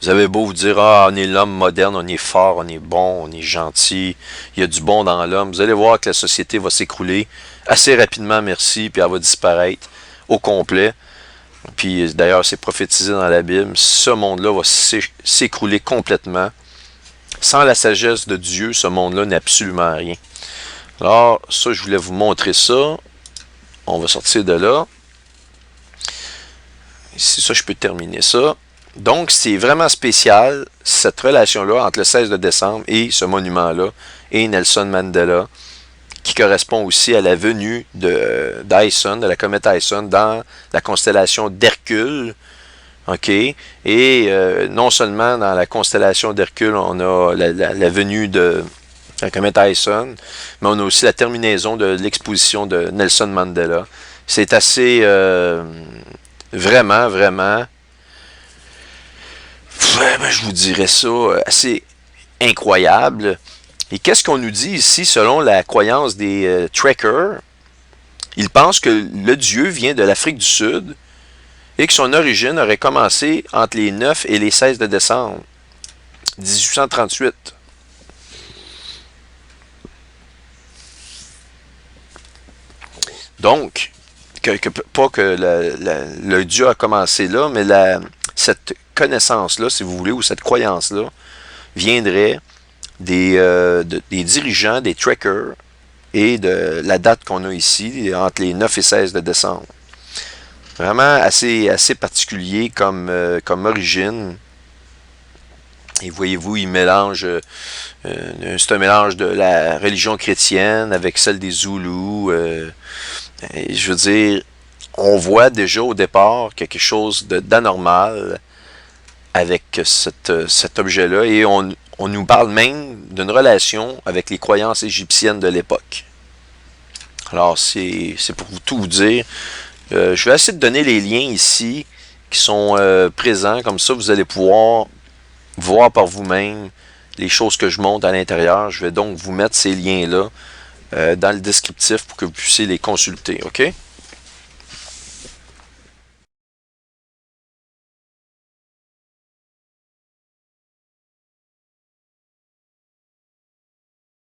vous avez beau vous dire, ah, on est l'homme moderne, on est fort, on est bon, on est gentil, il y a du bon dans l'homme. Vous allez voir que la société va s'écrouler assez rapidement, merci, puis elle va disparaître au complet. Puis d'ailleurs, c'est prophétisé dans la Bible, ce monde-là va s'écrouler complètement. Sans la sagesse de Dieu, ce monde-là n'est absolument rien. Alors, ça, je voulais vous montrer ça. On va sortir de là. Ici, ça, je peux terminer ça. Donc, c'est vraiment spécial, cette relation-là entre le 16 de décembre et ce monument-là, et Nelson Mandela, qui correspond aussi à la venue de la comète Dyson, dans la constellation d'Hercule. OK? Et non seulement dans la constellation d'Hercule, on a la venue de la comète Dyson, mais on a aussi la terminaison de l'exposition de Nelson Mandela. C'est assez, vraiment, je vous dirais ça, assez incroyable. Et qu'est-ce qu'on nous dit ici, selon la croyance des trekkers? Ils pensent que le dieu vient de l'Afrique du Sud et que son origine aurait commencé entre les 9 et les 16 de décembre 1838. Donc, pas que le dieu a commencé là, mais cette connaissance-là, si vous voulez, ou cette croyance-là, viendrait des dirigeants, des trekkers, et de la date qu'on a ici, entre les 9 et 16 de décembre. Vraiment assez particulier comme origine. Et voyez-vous, il mélange, c'est un mélange de la religion chrétienne avec celle des Zoulous. Je veux dire, on voit déjà au départ quelque chose d'anormal avec cet objet-là, et on nous parle même d'une relation avec les croyances égyptiennes de l'époque. Alors, c'est pour tout vous dire. Je vais essayer de donner les liens ici qui sont présents, comme ça vous allez pouvoir voir par vous-même les choses que je montre à l'intérieur. Je vais donc vous mettre ces liens-là dans le descriptif pour que vous puissiez les consulter, OK?